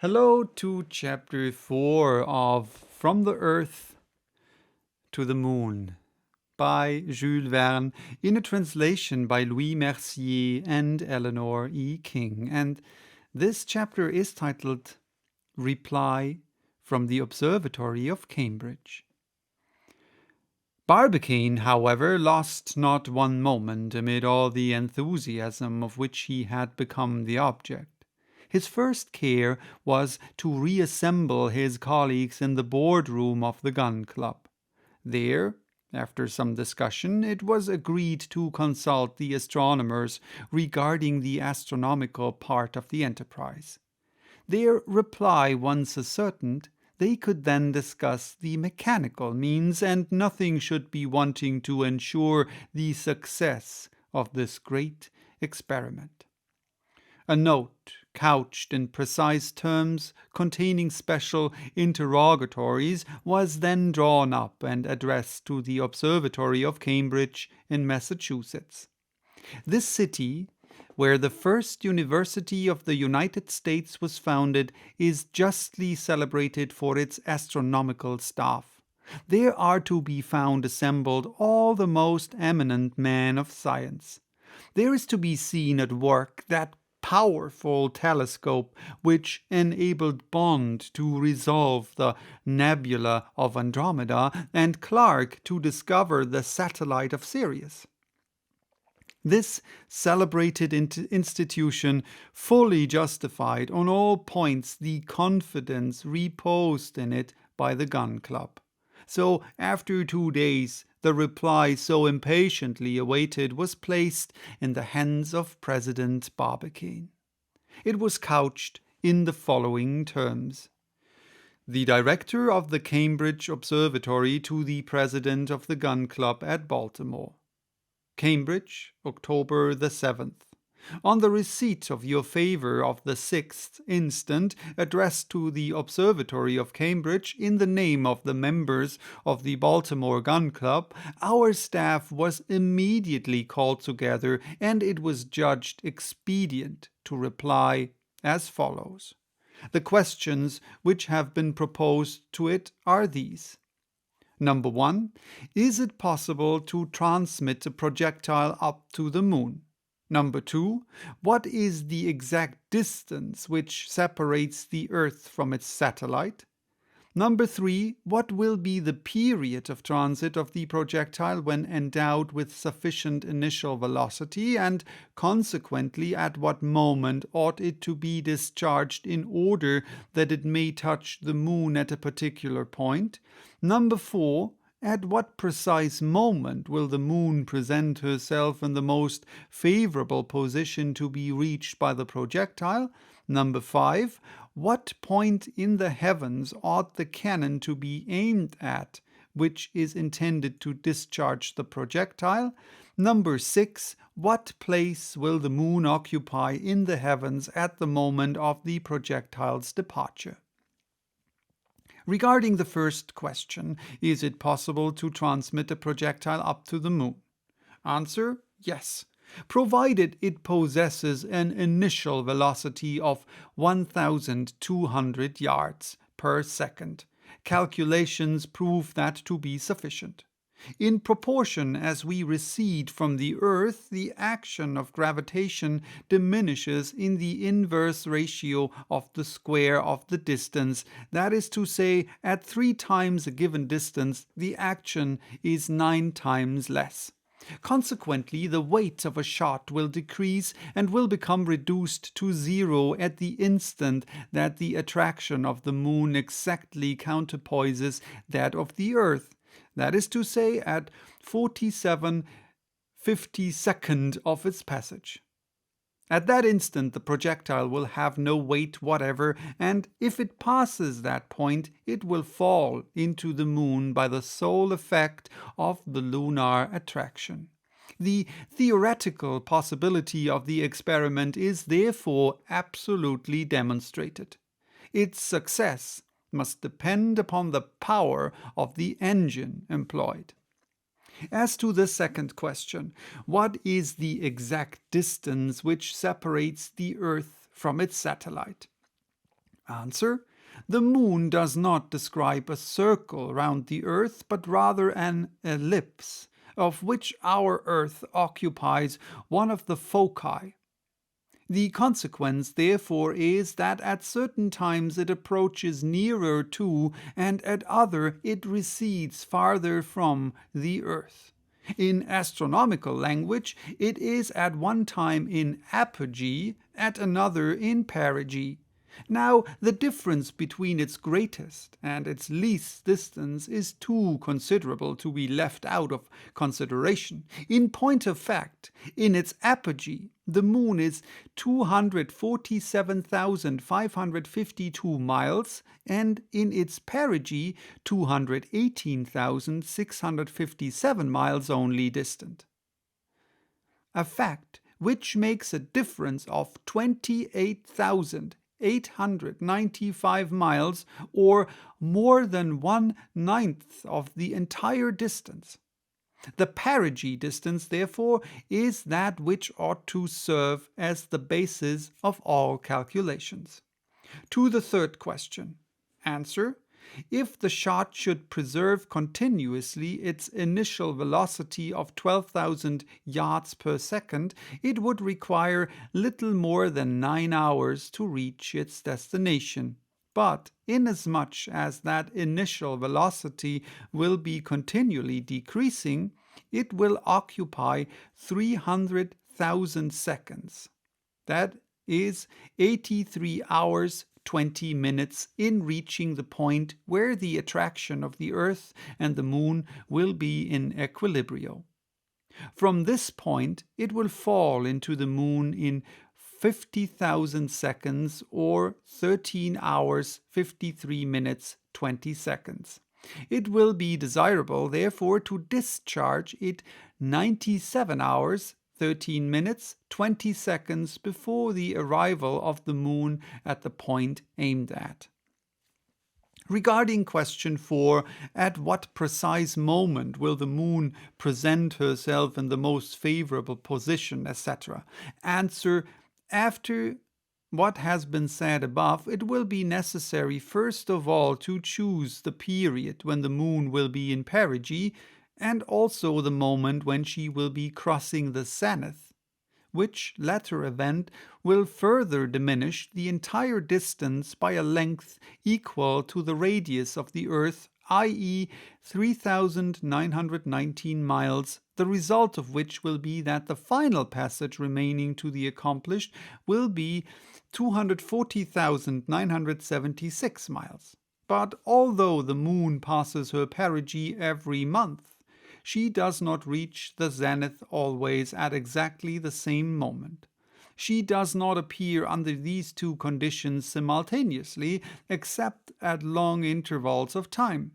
Hello to chapter 4 of From the Earth to the Moon by Jule Verne in a translation by Louis Mercier and Eleanor E. King. And this chapter is titled Reply from the Observatory of Cambridge. Barbicane, however, lost not one moment amid all the enthusiasm of which he had become the object. His first care was to reassemble his colleagues in the boardroom of the gun club. There, after some discussion, it was agreed to consult the astronomers regarding the astronomical part of the enterprise. Their reply once ascertained, they could then discuss the mechanical means, and nothing should be wanting to ensure the success of this great experiment. A note, couched in precise terms, containing special interrogatories, was then drawn up and addressed to the Observatory of Cambridge in Massachusetts. This city, where the first university of the United States was founded, is justly celebrated for its astronomical staff. There are to be found assembled all the most eminent men of science. There is to be seen at work that powerful telescope which enabled Bond to resolve the nebula of Andromeda and Clark to discover the satellite of Sirius. This celebrated institution fully justified on all points the confidence reposed in it by the gun club. So, after 2 days, the reply so impatiently awaited was placed in the hands of President Barbicane. It was couched in the following terms. The director of the Cambridge Observatory to the president of the gun club at Baltimore. Cambridge, October the 7th. On the receipt of your favor of the 6th instant, addressed to the Observatory of Cambridge in the name of the members of the Baltimore Gun Club, our staff was immediately called together, and it was judged expedient to reply as follows. The questions which have been proposed to it are these. Number 1. Is it possible to transmit a projectile up to the moon? Number 2. What is the exact distance which separates the Earth from its satellite? Number 3. What will be the period of transit of the projectile when endowed with sufficient initial velocity, and consequently at what moment ought it to be discharged in order that it may touch the moon at a particular point? Number 4. At what precise moment will the moon present herself in the most favorable position to be reached by the projectile? Number 5. What point in the heavens ought the cannon to be aimed at, which is intended to discharge the projectile? Number 6. What place will the moon occupy in the heavens at the moment of the projectile's departure? Regarding the first question, is it possible to transmit a projectile up to the moon? Answer, yes, provided it possesses an initial velocity of 1,200 yards per second. Calculations prove that to be sufficient. In proportion as we recede from the Earth, the action of gravitation diminishes in the inverse ratio of the square of the distance. That is to say, at 3 times a given distance, the action is 9 times less. Consequently, the weight of a shot will decrease and will become reduced to 0 at the instant that the attraction of the moon exactly counterpoises that of the Earth. That is to say, at 47/52 of its passage. At that instant, the projectile will have no weight whatever, and if it passes that point, it will fall into the moon by the sole effect of the lunar attraction. The theoretical possibility of the experiment is therefore absolutely demonstrated. Its success must depend upon the power of the engine employed. As to the second question, what is the exact distance which separates the Earth from its satellite? Answer: the moon does not describe a circle round the earth, but rather an ellipse, of which our earth occupies one of the foci. The consequence, therefore, is that at certain times it approaches nearer to, and at other it recedes farther from, the earth. In astronomical language, it is at one time in apogee, at another in perigee. Now, the difference between its greatest and its least distance is too considerable to be left out of consideration. In point of fact, in its apogee, the moon is 247,552 miles, and in its perigee, 218,657 miles only distant. A fact which makes a difference of 28,895 miles, or more than 1/9 of the entire distance. The perigee distance, therefore, is that which ought to serve as the basis of all calculations. To the third question. Answer: if the shot should preserve continuously its initial velocity of 12,000 yards per second, it would require little more than 9 hours to reach its destination. But inasmuch as that initial velocity will be continually decreasing, it will occupy 300,000 seconds. That is 83 hours 20 minutes in reaching the point where the attraction of the Earth and the Moon will be in equilibrio. From this point, it will fall into the Moon in 50,000 seconds, or 13 hours 53 minutes 20 seconds. It will be desirable, therefore, to discharge it 97 hours 13 minutes 20 seconds before the arrival of the Moon at the point aimed at. Regarding question 4, at what precise moment will the Moon present herself in the most favorable position, etc.? Answer: after what has been said above, it will be necessary first of all to choose the period when the Moon will be in perigee, and also the moment when she will be crossing the zenith, which latter event will further diminish the entire distance by a length equal to the radius of the Earth, i.e. 3,919 miles, the result of which will be that the final passage remaining to be accomplished will be 240,976 miles. But although the Moon passes her perigee every month, she does not reach the zenith always at exactly the same moment. She does not appear under these two conditions simultaneously, except at long intervals of time.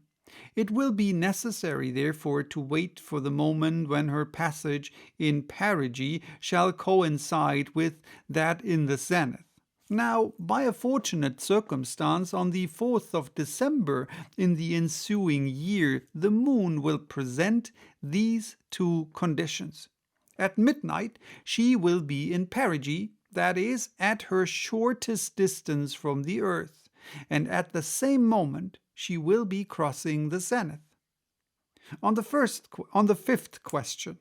It will be necessary, therefore, to wait for the moment when her passage in perigee shall coincide with that in the zenith. Now, by a fortunate circumstance, on the 4th of December in the ensuing year, the Moon will present these two conditions. At midnight, she will be in perigee, that is, at her shortest distance from the Earth, and at the same moment she will be crossing the zenith. On the fifth question,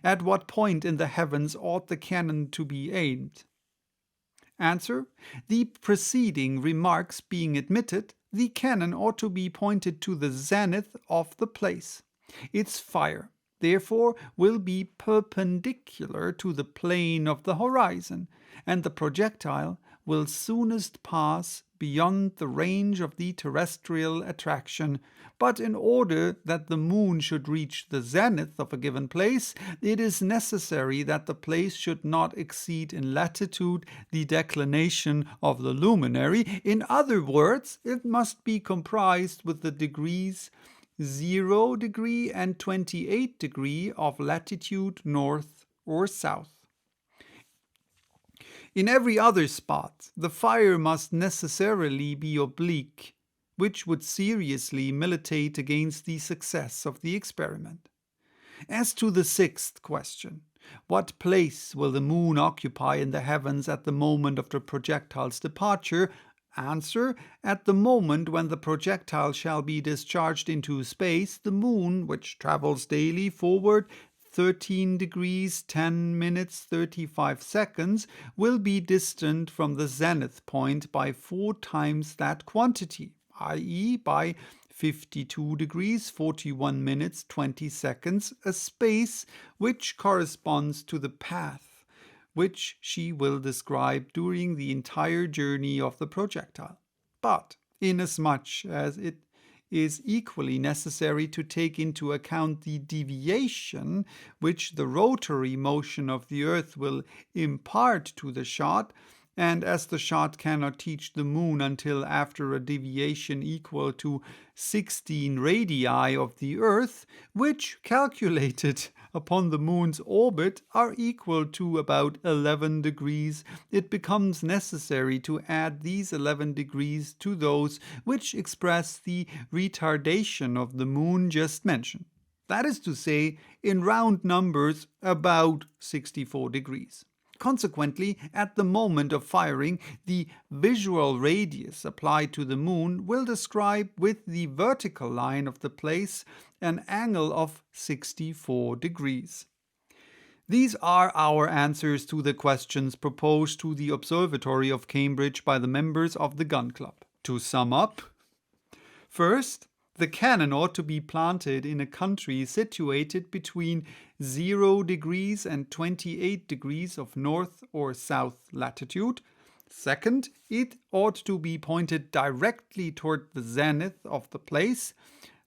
at what point in the heavens ought the cannon to be aimed? Answer: the preceding remarks being admitted, the cannon ought to be pointed to the zenith of the place. Its fire, therefore, will be perpendicular to the plane of the horizon, and the projectile will soonest pass beyond the range of the terrestrial attraction. But in order that the Moon should reach the zenith of a given place, it is necessary that the place should not exceed in latitude the declination of the luminary. In other words, it must be comprised with the degrees 0 degree and 28 degree of latitude north or south. In every other spot, the fire must necessarily be oblique, which would seriously militate against the success of the experiment. As to the sixth question, what place will the Moon occupy in the heavens at the moment of the projectile's departure? Answer: at the moment when the projectile shall be discharged into space, the moon, which travels daily forward 13 degrees 10 minutes 35 seconds, will be distant from the zenith point by 4 times that quantity, i.e. by 52 degrees 41 minutes 20 seconds, a space which corresponds to the path which she will describe during the entire journey of the projectile. But inasmuch as it is equally necessary to take into account the deviation which the rotary motion of the Earth will impart to the shot, and as the shot cannot teach the moon until after a deviation equal to 16 radii of the Earth, which, calculated upon the moon's orbit, are equal to about 11 degrees, it becomes necessary to add these 11 degrees to those which express the retardation of the moon just mentioned. That is to say, in round numbers, about 64 degrees. Consequently, at the moment of firing, the visual radius applied to the moon will describe with the vertical line of the place an angle of 64 degrees. These are our answers to the questions proposed to the Observatory of Cambridge by the members of the Gun Club. To sum up, first, the cannon ought to be planted in a country situated between 0 degrees and 28 degrees of north or south latitude. Second, it ought to be pointed directly toward the zenith of the place.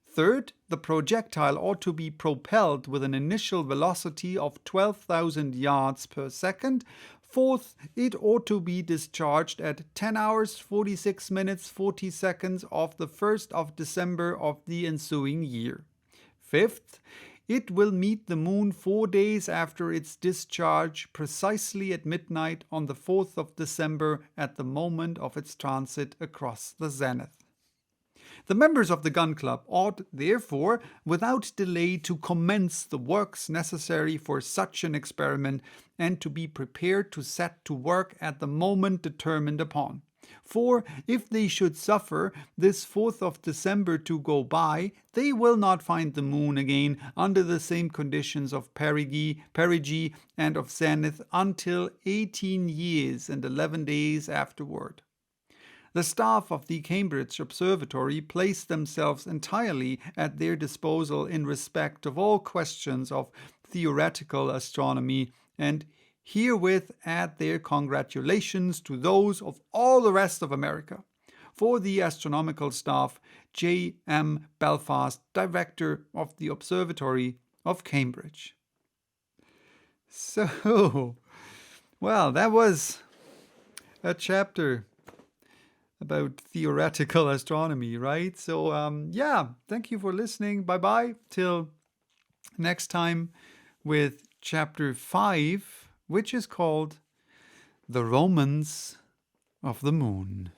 Third, the projectile ought to be propelled with an initial velocity of 12,000 yards per second. Fourth, it ought to be discharged at 10 hours, 46 minutes, 40 seconds of the 1st of December of the ensuing year. Fifth, it will meet the moon 4 days after its discharge, precisely at midnight on the 4th of December at the moment of its transit across the zenith. The members of the Gun Club ought, therefore, without delay to commence the works necessary for such an experiment and to be prepared to set to work at the moment determined upon. For if they should suffer this 4th of December to go by, they will not find the moon again under the same conditions of perigee and of zenith until 18 years and 11 days afterward. The staff of the Cambridge Observatory placed themselves entirely at their disposal in respect of all questions of theoretical astronomy, and herewith add their congratulations to those of all the rest of America. For the astronomical staff, J. M. Belfast, Director of the Observatory of Cambridge. So, well, that was a chapter about theoretical astronomy, right? So, thank you for listening. Bye-bye. Till next time with chapter 5, which is called The Romance of the Moon.